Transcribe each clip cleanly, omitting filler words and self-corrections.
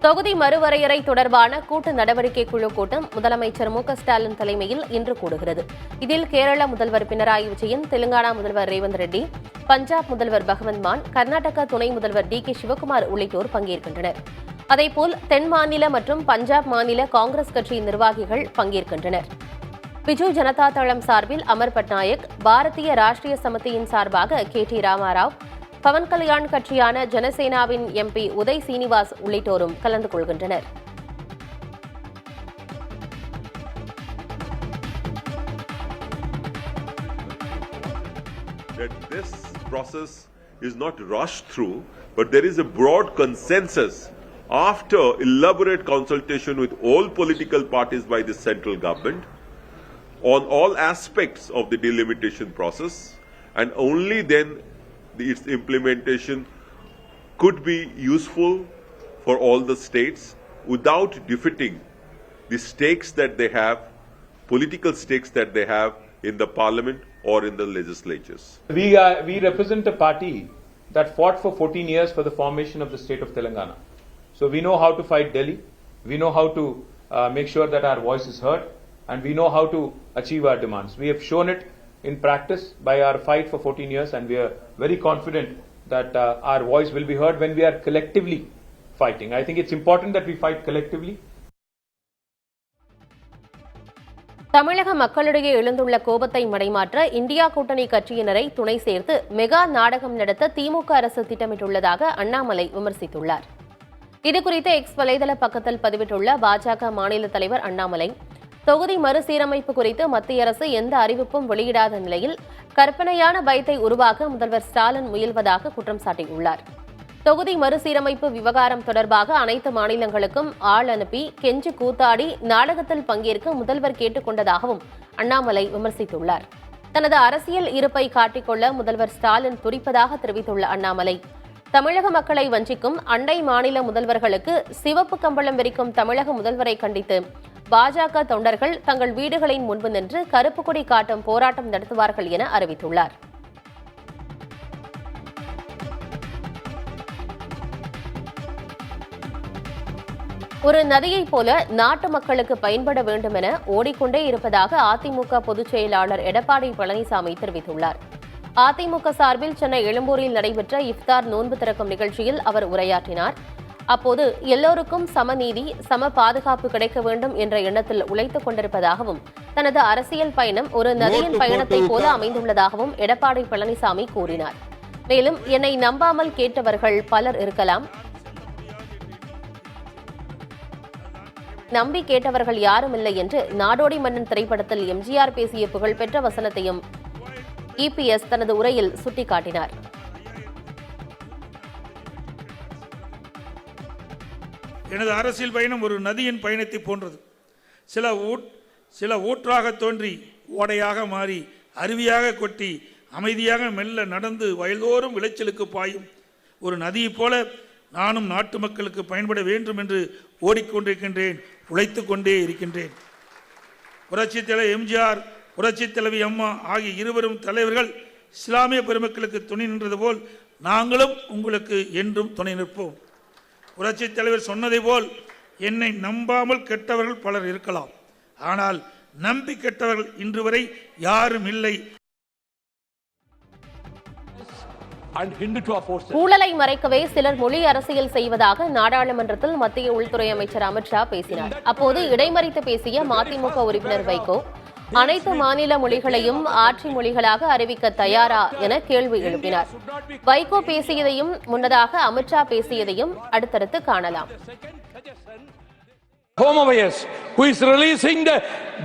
தொகுதி மறுவரையறை தொடர்பான கூட்டு நடவடிக்கை குழு கூட்டம் முதலமைச்சர் மு க ஸ்டாலின் தலைமையில் இன்று கூடுகிறது. இதில் கேரள முதல்வர் பினராயி விஜயன், தெலுங்கானா முதல்வர் ரேவந்த் ரெட்டி, பஞ்சாப் முதல்வர் பகவந்த் மான், கர்நாடக துணை முதல்வர் டி கே சிவக்குமார் உள்ளிட்டோர் பங்கேற்கின்றனர். அதேபோல் தென் மாநில மற்றும் பஞ்சாப் மாநில காங்கிரஸ் கட்சியின் நிர்வாகிகள் பங்கேற்கின்றனர். பிஜு ஜனதா தளம் சார்பில் அமர் பட்நாயக், பாரதிய ராஷ்டிரிய சமிதியின் சார்பாக கே டி ராமாராவ், பவன் கல்யாண் கட்சியான ஜனசேனாவின் எம்பி உதய் சீனிவாஸ் உள்ளிட்டோரும் கலந்து கொள்கின்றனர். This process is not rushed through, but there is a broad consensus after elaborate consultation with all political parties by the central government on all aspects of the delimitation process, and only then its implementation could be useful for all the states without defeating the stakes that they have, political stakes that they have in the parliament or in the legislatures. We represent a party that fought for 14 years for the formation of the state of Telangana. So we know how to fight Delhi, we know how to make sure that our voice is heard, and we know how to achieve our demands. We have shown it in practice by our fight for 14 years, and we are very confident that our voice will be heard when we are collectively fighting. I think it's important that we fight collectively. தமிழக மக்களிடையே எழுந்துள்ள கோபத்தை மடைமாற்ற India கூட்டணி கட்சியினரை துணை சேர்த்து mega நாடகம் நடத்த திமுக அரசு திட்டமிட்டுள்ளதாக அண்ணாமலை விமர்சித்துள்ளார். இதுகுறித்து எக்ஸ் வலைதள பக்கத்தில் பதிவிட்டுள்ள பாஜக மாநில தலைவர் அண்ணாமலை, தொகுதி மறுசீரமைப்பு குறித்து மத்திய அரசு எந்த அறிவிப்பும் வெளியிடாத நிலையில் கற்பனையான பயத்தை உருவாக்க முதல்வர் ஸ்டாலின் முயல்வதாக குற்றம் சாட்டியுள்ளார். தொகுதி மறுசீரமைப்பு விவகாரம் தொடர்பாக அனைத்து மாநிலங்களுக்கும் ஆள் அனுப்பி கெஞ்சி கூத்தாடி நாடகத்தில் பங்கேற்க முதல்வர் கேட்டுக் கொண்டதாகவும் அண்ணாமலை விமர்சித்துள்ளார். தனது அரசியல் இருப்பை காட்டிக்கொள்ள முதல்வர் ஸ்டாலின் துடிப்பதாக தெரிவித்துள்ள அண்ணாமலை, தமிழக மக்களை வஞ்சிக்கும் அண்டை மாநில முதல்வர்களுக்கு சிவப்பு கம்பளம் விரிக்கும் தமிழக முதல்வரை கண்டித்து பாஜக தொண்டர்கள் தங்கள் வீடுகளின் முன்பு நின்று கருப்பு கொடி காட்டும் போராட்டம் நடத்துவார்கள் என அறிவித்துள்ளார். ஒரு நதியைப் போல நாட்டு மக்களுக்கு பயன்பட வேண்டும் என ஓடிக்கொண்டே இருப்பதாக அதிமுக பொதுச் செயலாளர் எடப்பாடி பழனிசாமி தெரிவித்துள்ளார். அதிமுக சார்பில் சென்னை எழும்பூரில் நடைபெற்ற இஃப்தார் நோன்பு திறக்கும் நிகழ்ச்சியில் அவர் உரையாற்றினார். அப்போது எல்லோருக்கும் சமநீதி, சம பாதுகாப்பு கிடைக்க வேண்டும் என்ற எண்ணத்தில் உழைத்துக் கொண்டிருப்பதாகவும் தனது அரசியல் பயணம் ஒரு நதியின் பயணத்தைப் போல அமைந்துள்ளதாகவும் எடப்பாடி பழனிசாமி கூறினார். மேலும், என்னை நம்பாமல் கேட்டவர்கள் பலர் இருக்கலாம், நம்பி கேட்டவர்கள் யாரும் இல்லை என்று நாடோடி மன்னன் திரைப்படத்தில் எம்ஜிஆர் பேசிய புகழ்பெற்ற வசனத்தையும் இபிஎஸ் தனது உரையில் சுட்டிக்காட்டினார். எனது அரசியல் பயணம் ஒரு நதியின் பயணத்தை போன்றது. சில ஊற்றாக தோன்றி ஓடையாக மாறி அருவியாக கொட்டி அமைதியாக மெல்ல நடந்து வயல்தோறும் விளைச்சலுக்கு பாயும் ஒரு நதியைப் போல நானும் நாட்டு மக்களுக்கு பயன்பட வேண்டும் என்று ஓடிக்கொண்டிருக்கின்றேன், உழைத்து கொண்டே இருக்கின்றேன். புரட்சித் தலைவர் எம்ஜிஆர், புரட்சித் தலைவி அம்மா ஆகிய இருவரும் தலைவர்கள் இஸ்லாமிய பெருமக்களுக்கு துணை நின்றது போல் நாங்களும் உங்களுக்கு என்றும் துணை நிற்போம். புரட்சித் தலைவர் சொன்னதை போல் என்னை நம்பாமல் கெட்டவர்கள் பலர் இருக்கலாம், ஆனால் நம்பி கெட்டவர்கள் இன்று வரை யாரும் இல்லை. ஊழலை மறைக்கவே சிலர் மொழி அரசியல் செய்வதாக நாடாளுமன்றத்தில் மத்திய உள்துறை அமைச்சர் அமித்ஷா பேசினார். அப்போது இடைமறித்து பேசிய மதிமுக உறுப்பினர் வைகோ, அனைத்து மாநில மொழிகளையும் ஆட்சி மொழிகளாக அறிவிக்க தயாரா என கேள்வி எழுப்பினார். வைகோ பேசியதையும் முன்னதாக அமித்ஷா பேசியதையும் அடுத்தடுத்து காணலாம். Home Affairs, who is releasing the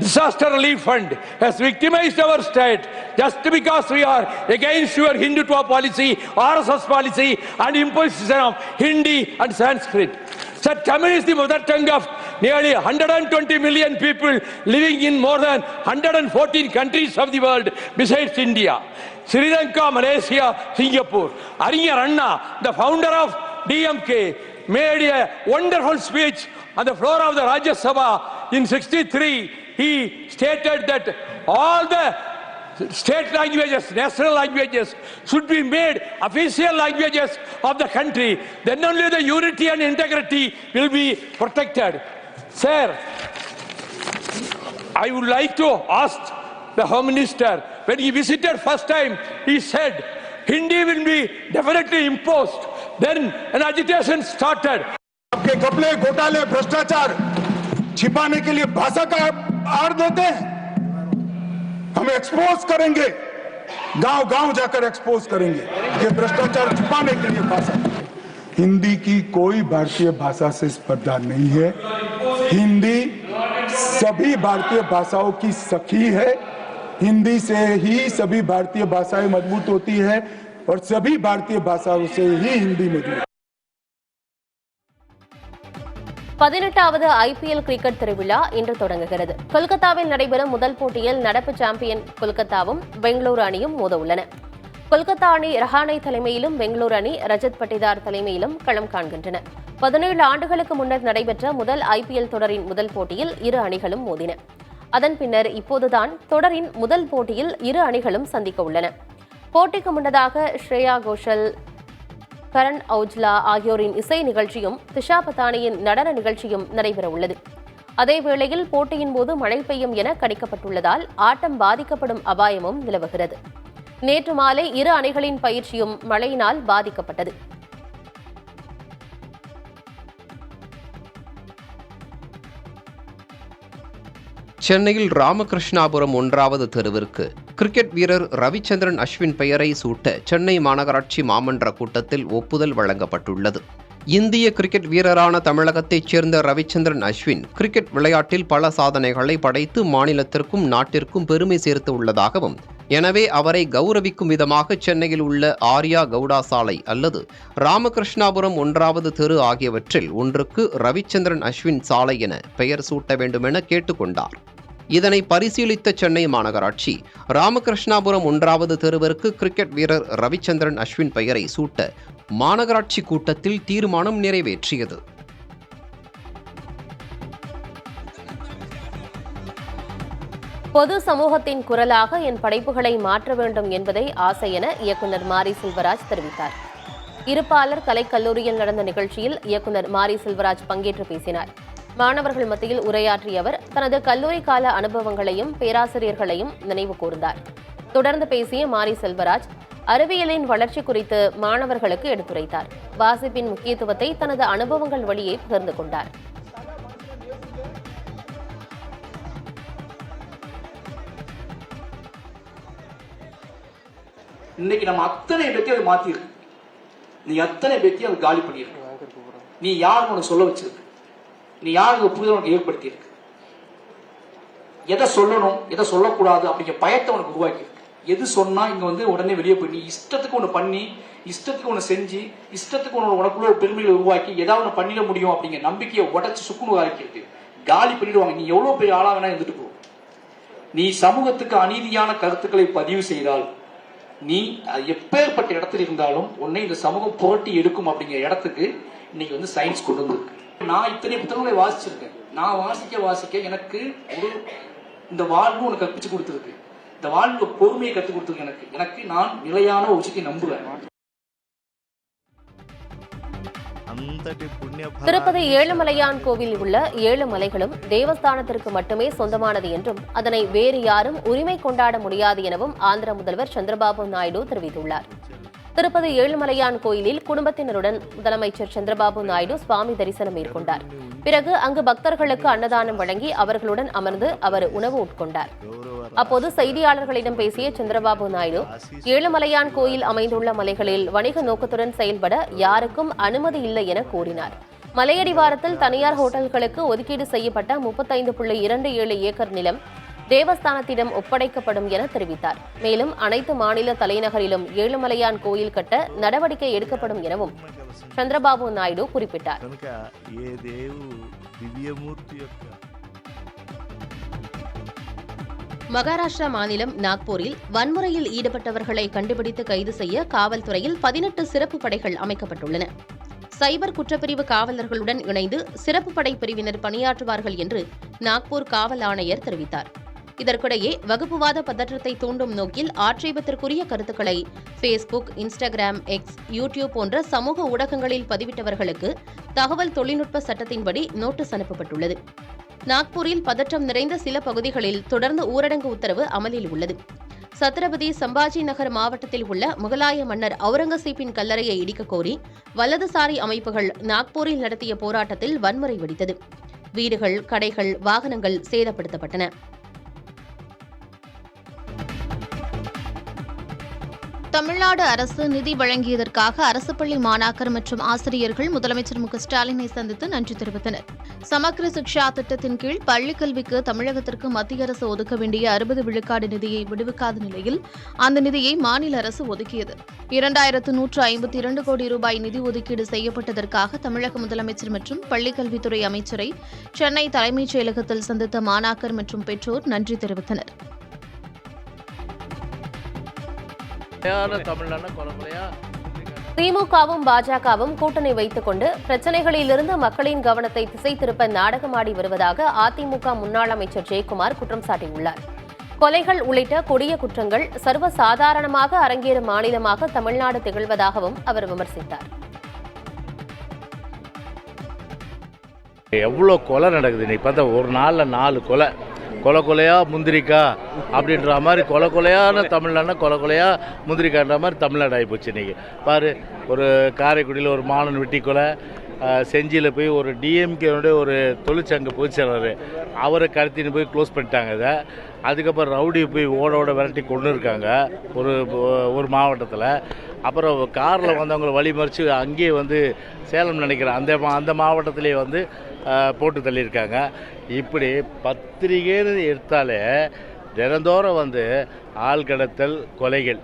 disaster relief fund, has victimized our state just because we are against your Hindutva policy, RSS policy, and imposition of Hindi and Sanskrit. Said Tamil is the mother tongue of nearly 120 million people living in more than 114 countries of the world besides India. Sri Lanka, Malaysia, Singapore. Arinyar Anna, the founder of DMK, made a wonderful speech on the floor of the Rajya Sabha in 63. He stated that all the state languages, national languages should be made official languages of the country. Then only the unity and integrity will be protected. Sir, I would like to ask the Home Minister, when he visited first time, he said Hindi will be definitely imposed. Then an agitation started. आपके घपले, घोटाले, भ्रष्टाचार छिपाने के लिए भाषा का आड़ देते हैं। हम एक्सपोज करेंगे, गांव-गांव जाकर एक्सपोज करेंगे ये भ्रष्टाचार छिपाने के लिए भाषा। हिंदी की कोई भारतीय भाषा से स्पर्धा नहीं है। हिंदी सभी भारतीय भाषाओं की सखी है। हिंदी से ही सभी भारतीय भाषाएं मजबूत होती है और सभी भारतीय भाषाओं से ही हिंदी मजबूत। 18வது IPL கிரிக்கெட் திருவிழா இன்று தொடங்குகிறது. கொல்கத்தாவில் நடைபெறும் முதல் போட்டியில் நடப்பு சாம்பியன் கொல்கத்தாவும் பெங்களூரு அணியும் மோத உள்ளன. கொல்கத்தா அணி ரஹானே தலைமையிலும் பெங்களூரு அணி ரஜத் பட்டிதார் தலைமையிலும் களம் காண்கின்றன. 17 ஆண்டுகளுக்கு முன்னர் நடைபெற்ற முதல் IPL தொடரின் முதல் போட்டியில் இரு அணிகளும் மோதின. அதன் பின்னர் இப்போதுதான் தொடரின் முதல் போட்டியில் இரு அணிகளும் சந்திக்க உள்ளன. போட்டிக்கு முன்னதாக ஸ்ரேயா கோஷல், கரண் அவுஜ்லா ஆகியோரின் இசை நிகழ்ச்சியும் திஷா பதானியின் நடன நிகழ்ச்சியும் நடைபெற உள்ளது. அதேவேளையில் போட்டியின் போது மழை பெய்யும் என கணிக்கப்பட்டுள்ளதால் ஆட்டம் பாதிக்கப்படும் அபாயமும் நிலவுகிறது. நேற்று மாலை இரு அணிகளின் பயிற்சியும் மழையினால் பாதிக்கப்பட்டது. சென்னையில் ராமகிருஷ்ணாபுரம் 1வது தெருவிற்கு கிரிக்கெட் வீரர் ரவிச்சந்திரன் அஸ்வின் பெயரை சூட்ட சென்னை மாநகராட்சி மாமன்ற கூட்டத்தில் ஒப்புதல் வழங்கப்பட்டுள்ளது. இந்திய கிரிக்கெட் வீரரான தமிழகத்தைச் சேர்ந்த ரவிச்சந்திரன் அஸ்வின் கிரிக்கெட் விளையாட்டில் பல சாதனைகளை படைத்து மாநிலத்திற்கும் நாட்டிற்கும் பெருமை சேர்த்து உள்ளதாகவும், எனவே அவரை கௌரவிக்கும் விதமாக சென்னையில் உள்ள ஆர்யா கவுடா சாலை அல்லது ராமகிருஷ்ணாபுரம் 1வது தெரு ஆகியவற்றில் ஒன்றுக்கு ரவிச்சந்திரன் அஸ்வின் சாலை என பெயர் சூட்ட வேண்டுமென கேட்டுக்கொண்டார். இதனை பரிசீலித்த சென்னை மாநகராட்சி ராமகிருஷ்ணாபுரம் 1வது தெருவிற்கு கிரிக்கெட் வீரர் ரவிச்சந்திரன் அஸ்வின் பெயரை சூட்ட மாநகராட்சி கூட்டத்தில் தீர்மானம் நிறைவேற்றியது. பொது சமூகத்தின் குரலாக என் படைப்புகளை மாற்ற வேண்டும் என்பதை ஆசை என இயக்குநர் மாரி செல்வராஜ் தெரிவித்தார். இருப்பாளர் கலைக்கல்லூரியில் நடந்த நிகழ்ச்சியில் இயக்குநர் மாரி செல்வராஜ் பங்கேற்று பேசினார். மாணவர்கள் மத்தியில் உரையாற்றிய அவர் தனது கல்லூரி கால அனுபவங்களையும் பேராசிரியர்களையும் நினைவு கூர்ந்தார். தொடர்ந்து பேசிய மாரி செல்வராஜ் அறிவியலின் வளர்ச்சி குறித்து மாணவர்களுக்கு எடுத்துரைத்தார். வாசிப்பின் முக்கியத்துவத்தை தனது அனுபவங்கள் வழியே பகிர்ந்து கொண்டார். இன்னைக்கு நம்ம அத்தனை பேத்தையும் அதை மாத்திருக்கு. நீ அத்தனை பேத்தையும் அது காலி பண்ணிருக்கு. நீ யார் உனக்கு சொல்ல வச்சிருக்கு, நீ யாருக்கு புரிதல் உனக்கு ஏற்படுத்தியிருக்கு, எதை சொல்லணும் எதை சொல்லக்கூடாது அப்படிங்கிற பயத்தை உனக்கு உருவாக்கி, எது சொன்னா இங்க வந்து உடனே வெளியே போய் நீ இஷ்டத்துக்கு ஒண்ணு பண்ணி இஷ்டத்துக்கு ஒண்ணு செஞ்சு இஷ்டத்துக்கு உனக்குள்ள ஒரு பெருமைகளை உருவாக்கி ஏதாவது ஒண்ணு பண்ணிட முடியும் அப்படிங்கிற நம்பிக்கையை உடைச்சு சுக்குனு ஆக்கியிருக்கு. காலி பண்ணிடுவாங்க. நீ எவ்வளவு பெரிய ஆளா வேணா இருந்துட்டு போ. நீ சமூகத்துக்கு அநீதியான கருத்துக்களை பதிவு செய்தால் நீ எப்பேற்பட்ட இடத்துல இருந்தாலும் உன்னை இந்த சமூகம் புரட்டி எடுக்கும் அப்படிங்கிற இடத்துக்கு இன்னைக்கு வந்து சயின்ஸ் கொண்டு வந்திருக்கு. நான் இத்தனை புத்தகங்களை வாசிச்சிருக்கேன். நான் வாசிக்க எனக்கு ஒரு இந்த வாழ்வு உனக்கு கற்பிச்சு கொடுத்துருக்கு. இந்த வாழ்வு பொறுமையை கற்றுக் கொடுத்துருக்கு. எனக்கு நான் நிலையான ஒரு விஷயத்தை நம்புறேன். திருப்பதி ஏழுமலையான் கோவிலில் உள்ள 7 மலைகளும் தேவஸ்தானத்திற்கு மட்டுமே சொந்தமானது என்றும் அதனை வேறு யாரும் உரிமை கொண்டாட முடியாது எனவும் ஆந்திர முதல்வர் சந்திரபாபு நாயுடு தெரிவித்துள்ளார். திருப்பதி ஏழுமலையான் கோயிலில் குடும்பத்தினருடன் முதலமைச்சர் சந்திரபாபு நாயுடு சுவாமி தரிசனம் மேற்கொண்டார். பிறகு அங்கு பக்தர்களுக்கு அன்னதானம் வழங்கி அவர்களுடன் அமர்ந்து அவர் உணவு உட்கொண்டார். அப்போது செய்தியாளர்களிடம் பேசிய சந்திரபாபு நாயுடு, ஏழுமலையான் கோயில் அமைந்துள்ள மலைகளில் வணிக நோக்கத்துடன் செயல்பட யாருக்கும் அனுமதி இல்லை என கூறினார். மலையடிவாரத்தில் தனியார் ஹோட்டல்களுக்கு ஒதுக்கீடு செய்யப்பட்ட 35.27 ஏக்கர் நிலம் தேவஸ்தானத்திடம் ஒப்படைக்கப்படும் என தெரிவித்தார். மேலும் அனைத்து மாநில தலைநகரிலும் ஏழுமலையான் கோயில் கட்ட நடவடிக்கை எடுக்கப்படும் எனவும் சந்திரபாபு நாயுடு குறிப்பிட்டார். மகாராஷ்டிரா மாநிலம் நாக்பூரில் வன்முறையில் ஈடுபட்டவர்களை கண்டுபிடித்து கைது செய்ய காவல்துறையில் 18 சிறப்பு படைகள் அமைக்கப்பட்டுள்ளன. சைபர் குற்றப்பிரிவு காவலர்களுடன் இணைந்து சிறப்பு படை பிரிவினர் பணியாற்றுவார்கள் என்று நாக்பூர் காவல் ஆணையர் தெரிவித்தார். இதற்கிடையே வகுப்புவாத பதற்றத்தை தூண்டும் நோக்கில் ஆட்சேபத்திற்குரிய கருத்துக்களை ஃபேஸ்புக், இன்ஸ்டாகிராம், எக்ஸ், யூடியூப் போன்ற சமூக ஊடகங்களில் பதிவிட்டவர்களுக்கு தகவல் தொழில்நுட்ப சட்டத்தின்படி நோட்டீஸ் அனுப்பப்பட்டுள்ளது. நாக்பூரில் பதற்றம் நிறைந்த சில பகுதிகளில் தொடர்ந்து ஊரடங்கு உத்தரவு அமலில் உள்ளது. சத்ரபதி சம்பாஜி நகர் மாவட்டத்தில் உள்ள முகலாய மன்னர் அவுரங்கசீப்பின் கல்லறையை இடிக்கக் கோரி வலதுசாரி அமைப்புகள் நாக்பூரில் நடத்திய போராட்டத்தில் வன்முறை வெடித்தது. வீடுகள், கடைகள், வாகனங்கள் சேதப்படுத்தப்பட்டன. தமிழ்நாடு அரசு நிதி வழங்கியதற்காக அரசு பள்ளி மாணாக்கர் மற்றும் ஆசிரியர்கள் முதலமைச்சர் மு.க.ஸ்டாலினை சந்தித்து நன்றி தெரிவித்தனர். சமக்ர சிக்ஷா திட்டத்தின் கீழ் பள்ளிக் கல்விக்கு தமிழகத்திற்கு மத்திய அரசு ஒதுக்க வேண்டிய 60 விழுக்காடு நிதியை விடுவிக்காத நிலையில் அந்த நிதியை மாநில அரசு ஒதுக்கியது. 2152 கோடி ரூபாய் நிதி ஒதுக்கீடு செய்யப்பட்டதற்காக தமிழக முதலமைச்சர் மற்றும் பள்ளிக்கல்வித்துறை அமைச்சரை சென்னை தலைமைச் செயலகத்தில் சந்தித்த மாணாக்கர் மற்றும் பெற்றோர் நன்றி தெரிவித்தனர். திமுகவும் பாஜகவும் கூட்டணி வைத்துக் கொண்டு பிரச்சினைகளிலிருந்து மக்களின் கவனத்தை திசை திருப்ப நாடகமாடி வருவதாக அதிமுக முன்னாள் அமைச்சர் ஜெயக்குமார் குற்றம் சாட்டியுள்ளார். கொலைகள் உள்ளிட்ட கொடிய குற்றங்கள் சர்வசாதாரணமாக அரங்கேறும் மாநிலமாக தமிழ்நாடு திகழ்வதாகவும் அவர் விமர்சித்தார். எவ்வளோ கொலை நடக்குது இன்னைக்கு பார்த்தா, ஒரு நாளில் 4 கொலை. கொலையா முந்திரிக்கா அப்படின்ற மாதிரி கொலையான தமிழ்நாடுனா கொலையா முந்திரிக்கான்ற மாதிரி தமிழ்நாடு ஆகிப்போச்சு இன்றைக்கி. பாரு, ஒரு காரைக்குடியில் ஒரு மாணவன் வெட்டி கொலை, செஞ்சியில் போய் ஒரு டிஎம்கேனுடைய ஒரு தொழிற்சங்க பொதுச்செயலாளர் அவரை கடத்தின்னு போய் க்ளோஸ் பண்ணிட்டாங்க. இதை அதுக்கப்புறம் ரவுடி போய் ஓட விரட்டி கொண்டு இருக்காங்க ஒரு மாவட்டத்தில். அப்புறம் காரில் வந்தவங்களை வழிமறித்து அங்கேயே வந்து சேலம் நினைக்கிறேன் அந்த மாவட்டத்திலே வந்து போட்டு தள்ளியிருக்காங்க. இப்படி பத்திரிகைன்னு எடுத்தாலே தினந்தோறும் வந்து ஆள் கடத்தல், கொலைகள்,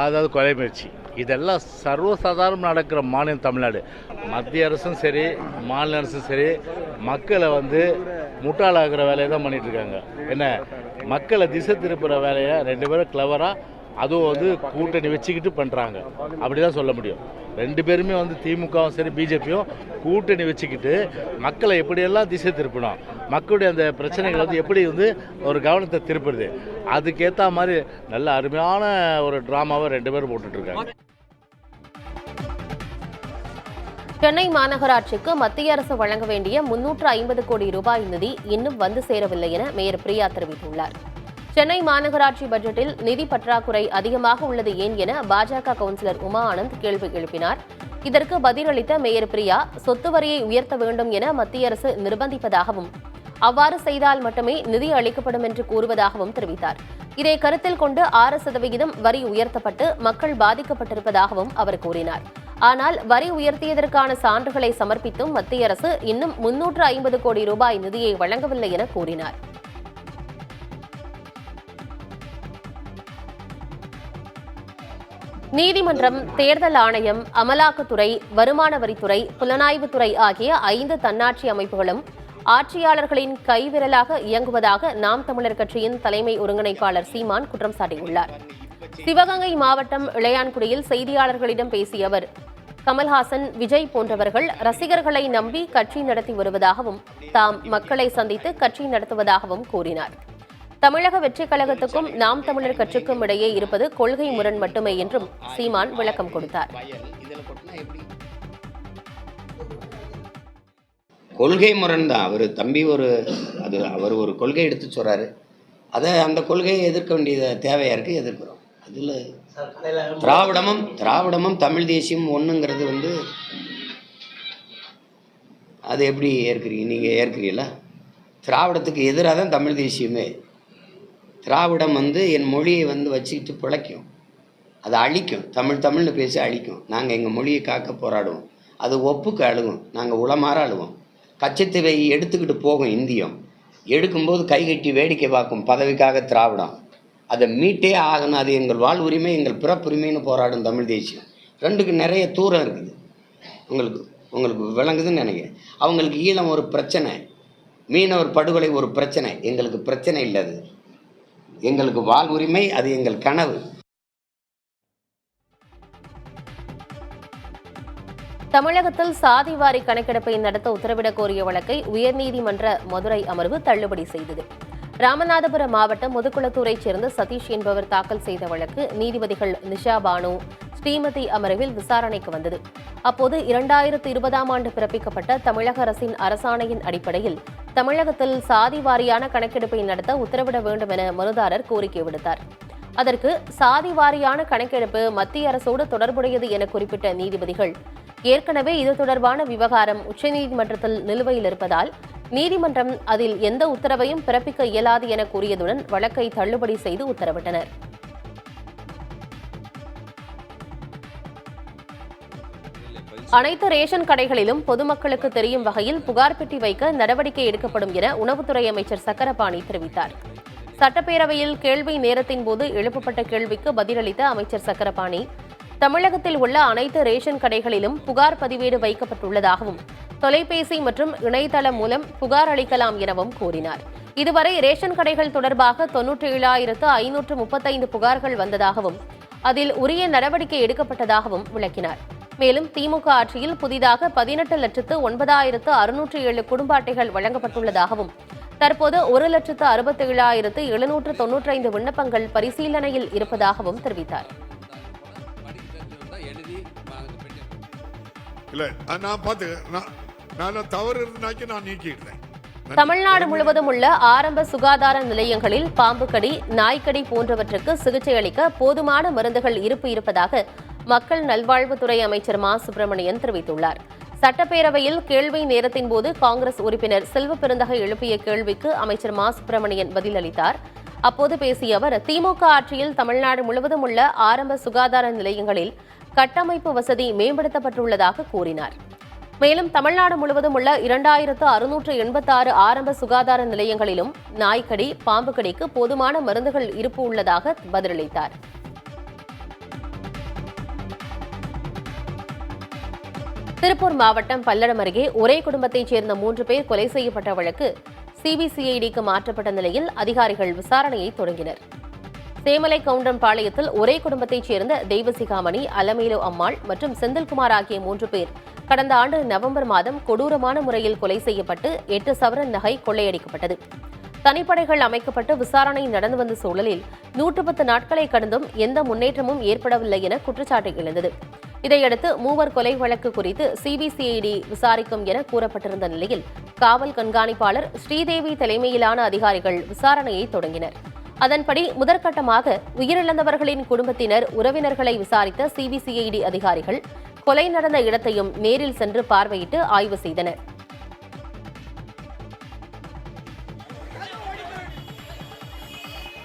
அதாவது கொலை முயற்சி, இதெல்லாம் சர்வசாதாரணம் நடக்கிற மாநிலம் தமிழ்நாடு. மத்திய அரசும் சரி, மாநில அரசும் சரி, மக்களை வந்து முட்டாளாகிற வேலையை தான் பண்ணிகிட்ருக்காங்க. என்ன, மக்களை திசை திருப்புற வேலையை 2 பேரும் கிளவராக, அதுவும் வந்து கூட்டணி வச்சுக்கிட்டு பண்ணுறாங்க. அப்படி தான் சொல்ல முடியும். 2 பேருமே வந்து திமுகவும் சரி பிஜேபியும் கூட்டணி வச்சுக்கிட்டு மக்களை எப்படியெல்லாம் திசை திருப்பணும், மக்களுடைய அந்த பிரச்சனைகளை வந்து எப்படி வந்து ஒரு கவனத்தை திருப்புறது, அதுக்கேற்ற மாதிரி நல்ல அருமையான ஒரு ட்ராமாவை 2 பேரும் போட்டுட்ருக்காங்க. சென்னை மாநகராட்சிக்கு மத்திய அரசு வழங்க வேண்டிய 350 கோடி ரூபாய் நிதி இன்னும் வந்து சேரவில்லை என மேயர் பிரியா தெரிவித்துள்ளார். சென்னை மாநகராட்சி பட்ஜெட்டில் நிதி பற்றாக்குறை அதிகமாக உள்ளது ஏன் என பாஜக கவுன்சிலர் உமா ஆனந்த் கேள்வி எழுப்பினார். இதற்கு பதிலளித்த மேயர் பிரியா, சொத்து வரியை உயர்த்த வேண்டும் என மத்திய அரசு நிர்பந்திப்பதாகவும் அவ்வாறு செய்தால் மட்டுமே நிதி அளிக்கப்படும் என்று கூறுவதாகவும் தெரிவித்தார். இதை கருத்தில் கொண்டு 6% வரி உயர்த்தப்பட்டு மக்கள் பாதிக்கப்பட்டிருப்பதாகவும் அவர் கூறினார். ஆனால் வரி உயர்த்தியதற்கான சான்றுகளை சமர்ப்பித்தும் மத்திய அரசு இன்னும் 350 கோடி ரூபாய் நிதியை வழங்கவில்லை என கூறினார். நீதிமன்றம், தேர்தல் ஆணையம், அமலாக்கத்துறை, வருமான வரித்துறை, புலனாய்வுத்துறை ஆகிய 5 தன்னாட்சி அமைப்புகளும் ஆட்சியாளர்களின் கைவிரலாக இயங்குவதாக நாம் தமிழர் கட்சியின் தலைமை ஒருங்கிணைப்பாளர் சீமான் குற்றம் சாட்டியுள்ளார். சிவகங்கை மாவட்டம் இளையான்குடியில் செய்தியாளர்களிடம் பேசிய அவர், கமல்ஹாசன், விஜய் போன்றவர்கள் ரசிகர்களை நம்பி கட்சி நடத்தி வருவதாகவும் தாம் மக்களை சந்தித்து கட்சி நடத்துவதாகவும் கூறினார். தமிழக வெற்றிக் கழகத்துக்கும் நாம் தமிழர் கட்சிக்கும் இடையே இருப்பது கொள்கை முரண் மட்டுமே என்றும் சீமான் விளக்கம் கொடுத்தார். கொள்கை முரண் தான். அவர் தம்பி அவர் ஒரு கொள்கை எடுத்து சொல்றாரு, அதை அந்த கொள்கையை எதிர்க்க வேண்டிய தேவையா இருக்கு, எதிர்க்கிறோம். அதில் திராவிடமும் தமிழ் தேசியம் ஒன்றுங்கிறது வந்து அது எப்படி ஏற்கிறீங்க? நீங்கள் ஏற்கிறீங்களா? திராவிடத்துக்கு எதிராக தான் தமிழ் தேசியமே. திராவிடம் வந்து என் மொழியை வந்து வச்சுக்கிட்டு பிழைக்கும், அதை அழிக்கும், தமிழ்னு பேசி அழிக்கும். நாங்கள் எங்கள் மொழியை காக்க போராடுவோம், அது ஒப்புக்கு அழுகும், நாங்கள் உளமாற அழுவோம். கச்சத்தீவை எடுத்துக்கிட்டு போகும் இந்தியம், எடுக்கும்போது கைகட்டி வேடிக்கை பார்க்கும் பதவிக்காக திராவிடம். அதை மீட்டே ஆகணும், அது எங்கள் வாழ்வுரிமை, எங்கள் பிறப்புரிமைன்னு போராடும் தமிழ் தேசியம். ரெண்டுக்கு நிறைய தூரம் இருக்குது. உங்களுக்கு விளங்குதுன்னு நினைக்கிறேன். அவங்களுக்கு ஈழம் ஒரு பிரச்சனை, மீனவர் படுகொலை ஒரு பிரச்சனை, எங்களுக்கு பிரச்சனை இல்லை. அது எங்களுக்கு வாழ்வுரிமை, அது எங்கள் கனவு. தமிழகத்தில் சாதிவாரி கணக்கெடுப்பை நடத்த உத்தரவிடக் கோரிய வழக்கை உயர்நீதிமன்ற மதுரை அமர்வு தள்ளுபடி செய்தது. ராமநாதபுரம் மாவட்டம் முதுகுளத்தூரைச் சேர்ந்த சதீஷ் என்பவர் தாக்கல் செய்த வழக்கு நீதிபதிகள் நிஷா பானு, ஸ்ரீமதி அமர்வில் விசாரணைக்கு வந்தது. அப்போது 2020ஆம் ஆண்டு பிறப்பிக்கப்பட்ட தமிழக அரசின் அரசாணையின் அடிப்படையில் தமிழகத்தில் சாதி வாரியான கணக்கெடுப்பை நடத்த உத்தரவிட வேண்டும் என மனுதாரர் கோரிக்கை விடுத்தார். அதற்கு சாதி வாரியான கணக்கெடுப்பு மத்திய அரசோடு தொடர்புடையது என குறிப்பிட்ட நீதிபதிகள், ஏற்கனவே இது தொடர்பான விவகாரம் உச்சநீதிமன்றத்தில் நிலுவையில் இருப்பதால் நீதிமன்றம் அதில் எந்த உத்தரவையும் பிறப்பிக்க இயலாது என கூறியதுடன் வழக்கை தள்ளுபடி செய்து உத்தரவிட்டனர். அனைத்து ரேஷன் கடைகளிலும் பொதுமக்களுக்கு தெரியும் வகையில் புகார் பெட்டி வைக்க நடவடிக்கை எடுக்கப்படும் என உணவுத்துறை அமைச்சர் சக்கரபாணி தெரிவித்தார். சட்டப்பேரவையில் கேள்வி நேரத்தின் போது எழுப்பப்பட்ட கேள்விக்கு பதிலளித்த அமைச்சர் சக்கரபாணி, தமிழகத்தில் உள்ள அனைத்து ரேஷன் கடைகளிலும் புகார் பதிவேடு வைக்கப்பட்டுள்ளதாகவும் தொலைபேசி மற்றும் இணையதளம் மூலம் புகார் அளிக்கலாம் எனவும் கூறினார். இதுவரை ரேஷன் கடைகள் தொடர்பாக 97,535 புகார்கள் வந்ததாகவும் அதில் உரிய நடவடிக்கை எடுக்கப்பட்டதாகவும் விளக்கினார். மேலும் திமுக ஆட்சியில் புதிதாக 18,09,607 குடும்ப அட்டைகள் வழங்கப்பட்டுள்ளதாகவும் தற்போது 1,67,795 விண்ணப்பங்கள் பரிசீலனையில் இருப்பதாகவும் தெரிவித்தார். தமிழ்நாடு முழுவதும் உள்ள ஆரம்ப சுகாதார நிலையங்களில் பாம்பு கடி, நாய்க்கடி போன்றவற்றுக்கு சிகிச்சை அளிக்க போதுமான மருந்துகள் இருப்பு இருப்பதாக மக்கள் நல்வாழ்வுத்துறை அமைச்சர் மா சுப்பிரமணியன் தெரிவித்துள்ளார். சட்டப்பேரவையில் கேள்வி நேரத்தின் போது காங்கிரஸ் உறுப்பினர் செல்வ பெருந்தகை எழுப்பிய கேள்விக்கு அமைச்சர் மா சுப்பிரமணியன் பதிலளித்தார். அப்போது பேசிய அவர், திமுக ஆட்சியில் தமிழ்நாடு முழுவதும் உள்ள ஆரம்ப சுகாதார நிலையங்களில் கட்டமைப்பு வசதி மேம்படுத்தப்பட்டுள்ளதாக கூறினார். மேலும் தமிழ்நாடு முழுவதும் உள்ள 2,686 ஆரம்ப சுகாதார நிலையங்களிலும் நாய்க்கடி, பாம்பு கடிக்கு போதுமான மருந்துகள் இருப்பு உள்ளதாக பதிலளித்தார். திருப்பூர் மாவட்டம் பல்லடம் அருகே ஒரே குடும்பத்தைச் சேர்ந்த 3 பேர் கொலை செய்யப்பட்ட வழக்கு சிபிசிஐடிக்கு மாற்றப்பட்ட நிலையில் அதிகாரிகள் விசாரணையை தொடங்கினர். சேமலை கவுண்டம்பாளையத்தில் ஒரே குடும்பத்தைச் சேர்ந்த தெய்வசிகாமணி, அலமேலு அம்மாள் மற்றும் செந்தில்குமார் ஆகிய 3 பேர் கடந்த ஆண்டு நவம்பர் மாதம் கொடூரமான முறையில் கொலை செய்யப்பட்டு 8 சவரன் நகை கொள்ளையடிக்கப்பட்டது. தனிப்படைகள் அமைக்கப்பட்டு விசாரணை நடந்து வந்த சூழலில் 110 நாட்களை கடந்தும் எந்த முன்னேற்றமும் ஏற்படவில்லை என குற்றச்சாட்டு எழுந்தது. இதையடுத்து 3 கொலை வழக்கு குறித்து சிபிசிஐடி விசாரிக்கும் என கூறப்பட்டிருந்த நிலையில் காவல் கண்காணிப்பாளர் ஸ்ரீதேவி தலைமையிலான அதிகாரிகள் விசாரணையை தொடங்கினர். அதன்படி முதற்கட்டமாக உயிரிழந்தவர்களின் குடும்பத்தினர், உறவினர்களை விசாரித்த சிபிசிஐடி அதிகாரிகள் கொலை நடந்த இடத்தையும் நேரில் சென்று பார்வையிட்டு ஆய்வு செய்தனர்.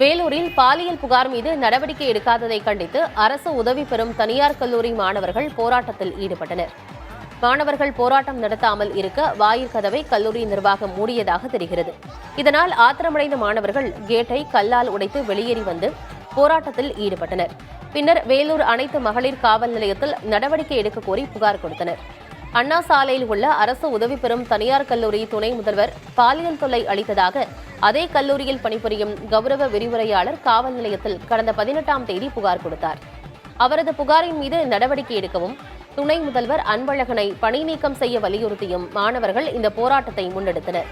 வேலூரில் பாலியல் புகார் மீது நடவடிக்கை எடுக்காததை கண்டித்து அரசு உதவி பெறும் தனியார் கல்லூரி மாணவர்கள் போராட்டத்தில் ஈடுபட்டனர். மாணவர்கள் போராட்டம் நடத்தாமல் இருக்க வாயிற்கதவை கல்லூரி நிர்வாகம் மூடியதாக தெரிகிறது. இதனால் ஆத்திரமடைந்த மாணவர்கள் கேட்டை கல்லால் உடைத்து வெளியேறி வந்து போராட்டத்தில் ஈடுபட்டனர். பின்னர் வேலூர் அனைத்து மகளிர் காவல் நிலையத்தில் நடவடிக்கை எடுக்க கோரி புகார் கொடுத்தனர். அண்ணா சாலையில் உள்ள அரசு உதவி பெறும் தனியார் கல்லூரி துணை முதல்வர் பாலியல் தொல்லை அளித்ததாக அதே கல்லூரியில் பணிபுரியும் கௌரவ விரிவுரையாளர் காவல் நிலையத்தில் கடந்த 18ஆம் தேதி புகார் கொடுத்தார். அவரது புகாரின் மீது நடவடிக்கை எடுக்கவும் துணை முதல்வர் அன்பழகனை பணி நீக்கம் செய்ய வலியுறுத்தியும் மாணவர்கள் இந்த போராட்டத்தை முன்னெடுத்தனர்.